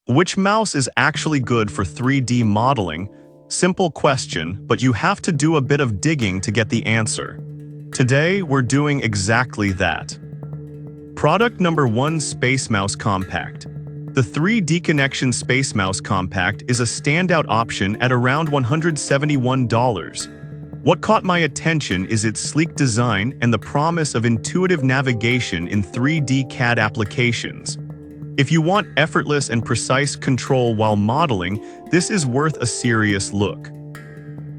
Which mouse is actually good for 3D modeling? Simple question, but you have to do a bit of digging to get the answer. Today, we're doing exactly that. Product number 1: Space Mouse Compact. The 3D Connection Space Mouse Compact is a standout option at around $171. What caught my attention is its sleek design and the promise of intuitive navigation in 3D CAD applications. If you want effortless and precise control while modeling, this is worth a serious look.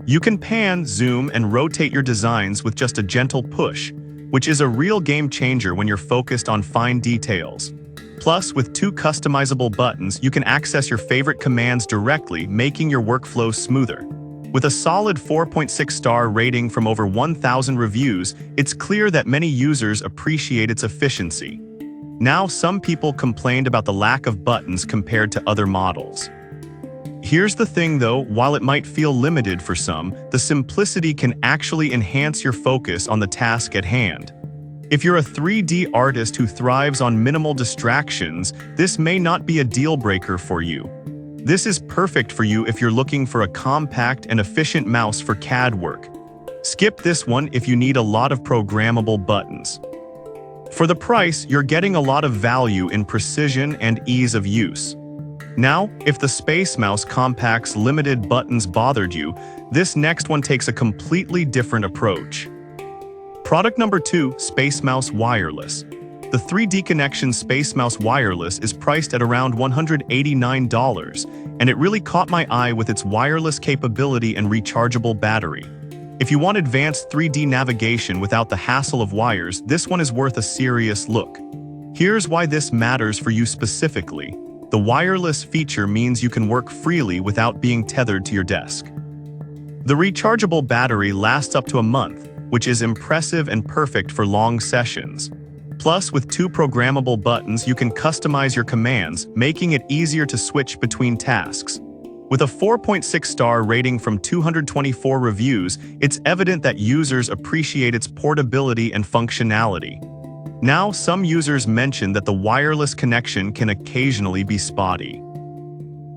You can pan, zoom, and rotate your designs with just a gentle push, which is a real game changer when you're focused on fine details. Plus, with 2 customizable buttons, you can access your favorite commands directly, making your workflow smoother. With a solid 4.6-star rating from over 1,000 reviews, it's clear that many users appreciate its efficiency. Now, some people complained about the lack of buttons compared to other models. Here's the thing though, while it might feel limited for some, the simplicity can actually enhance your focus on the task at hand. If you're a 3D artist who thrives on minimal distractions, this may not be a deal breaker for you. This is perfect for you if you're looking for a compact and efficient mouse for CAD work. Skip this one if you need a lot of programmable buttons. For the price, you're getting a lot of value in precision and ease of use. Now, if the Space Mouse Compact's limited buttons bothered you, this next one takes a completely different approach. Product number 2: Space Mouse Wireless. The 3D Connection Space Mouse Wireless is priced at around $189, and it really caught my eye with its wireless capability and rechargeable battery. If you want advanced 3D navigation without the hassle of wires, this one is worth a serious look. Here's why this matters for you specifically. The wireless feature means you can work freely without being tethered to your desk. The rechargeable battery lasts up to a month, which is impressive and perfect for long sessions. Plus, with 2 programmable buttons, you can customize your commands, making it easier to switch between tasks. With a 4.6-star rating from 224 reviews, it's evident that users appreciate its portability and functionality. Now, some users mention that the wireless connection can occasionally be spotty.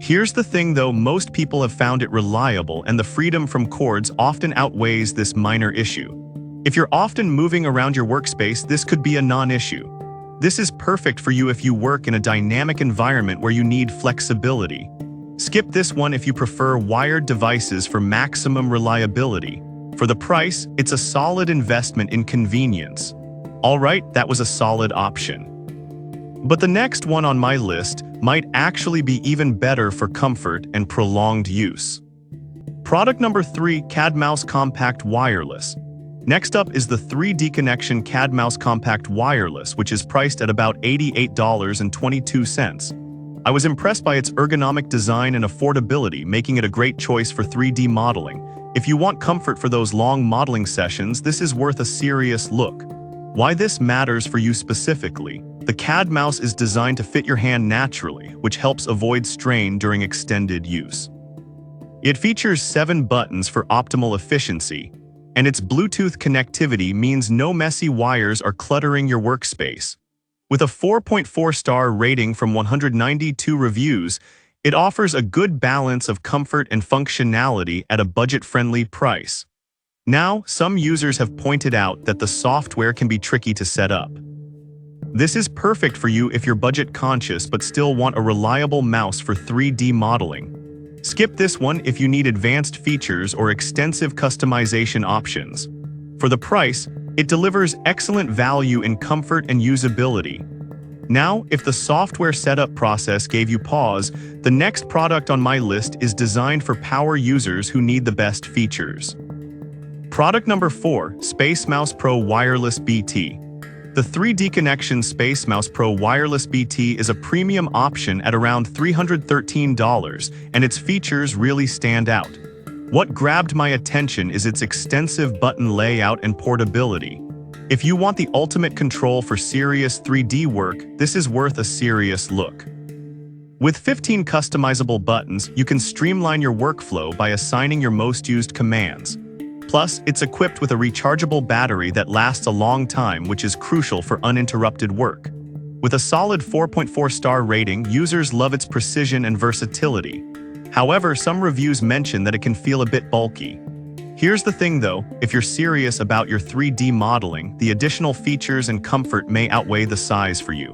Here's the thing though, most people have found it reliable, and the freedom from cords often outweighs this minor issue. If you're often moving around your workspace, this could be a non-issue. This is perfect for you if you work in a dynamic environment where you need flexibility. Skip this one if you prefer wired devices for maximum reliability. For the price, it's a solid investment in convenience. Alright, that was a solid option. But the next one on my list might actually be even better for comfort and prolonged use. Product number 3: CAD Mouse Compact Wireless. Next up is the 3D Connection CAD Mouse Compact Wireless, which is priced at about $88.22. I was impressed by its ergonomic design and affordability, making it a great choice for 3D modeling. If you want comfort for those long modeling sessions, this is worth a serious look. Why this matters for you specifically: the CAD mouse is designed to fit your hand naturally, which helps avoid strain during extended use. It features 7 buttons for optimal efficiency, and its Bluetooth connectivity means no messy wires are cluttering your workspace. With a 4.4-star rating from 192 reviews, it offers a good balance of comfort and functionality at a budget-friendly price. Now, some users have pointed out that the software can be tricky to set up. This is perfect for you if you're budget-conscious but still want a reliable mouse for 3D modeling. Skip this one if you need advanced features or extensive customization options. For the price, it delivers excellent value in comfort and usability. Now, if the software setup process gave you pause, the next product on my list is designed for power users who need the best features. Product number 4: Space Mouse Pro Wireless BT. The 3D Connection Space Mouse Pro Wireless BT is a premium option at around $313, and its features really stand out. What grabbed my attention is its extensive button layout and portability. If you want the ultimate control for serious 3D work, this is worth a serious look. With 15 customizable buttons, you can streamline your workflow by assigning your most used commands. Plus, it's equipped with a rechargeable battery that lasts a long time, which is crucial for uninterrupted work. With a solid 4.4-star rating, users love its precision and versatility. However, some reviews mention that it can feel a bit bulky. Here's the thing though, if you're serious about your 3D modeling, the additional features and comfort may outweigh the size for you.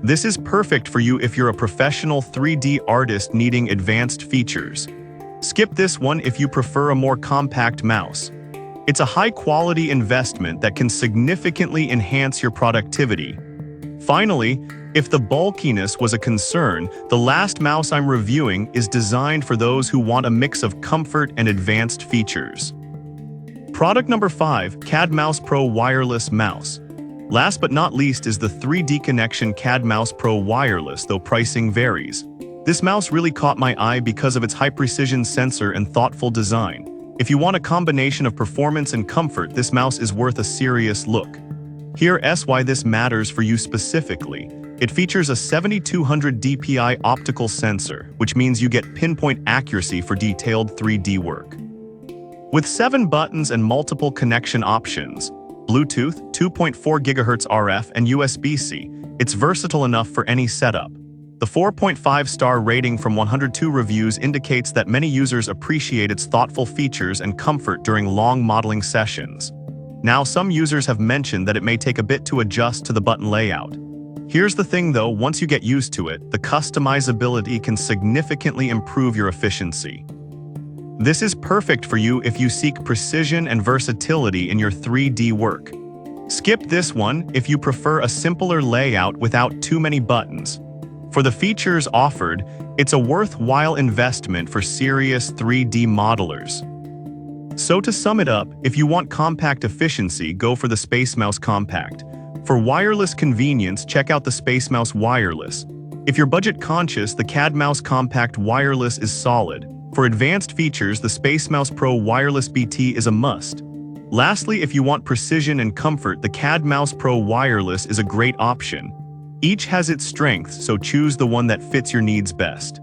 This is perfect for you if you're a professional 3D artist needing advanced features. Skip this one if you prefer a more compact mouse. It's a high-quality investment that can significantly enhance your productivity. Finally, if the bulkiness was a concern, the last mouse I'm reviewing is designed for those who want a mix of comfort and advanced features. Product number 5, CAD Mouse Pro Wireless Mouse. Last but not least is the 3D Connection CAD Mouse Pro Wireless, though pricing varies. This mouse really caught my eye because of its high-precision sensor and thoughtful design. If you want a combination of performance and comfort, this mouse is worth a serious look. Here's why this matters for you specifically. It features a 7200 dpi optical sensor, which means you get pinpoint accuracy for detailed 3D work. With 7 buttons and multiple connection options, Bluetooth, 2.4 GHz RF, and USB-C, it's versatile enough for any setup. The 4.5-star rating from 102 reviews indicates that many users appreciate its thoughtful features and comfort during long modeling sessions. Now, some users have mentioned that it may take a bit to adjust to the button layout. Here's the thing though, once you get used to it, the customizability can significantly improve your efficiency. This is perfect for you if you seek precision and versatility in your 3D work. Skip this one if you prefer a simpler layout without too many buttons. For the features offered, it's a worthwhile investment for serious 3D modelers. So to sum it up, if you want compact efficiency, go for the Space Mouse Compact. For wireless convenience, check out the Space Mouse Wireless. If you're budget conscious, the CAD Mouse Compact Wireless is solid. For advanced features, the Space Mouse Pro Wireless BT is a must. Lastly, if you want precision and comfort, the CAD Mouse Pro Wireless is a great option. Each has its strengths, so choose the one that fits your needs best.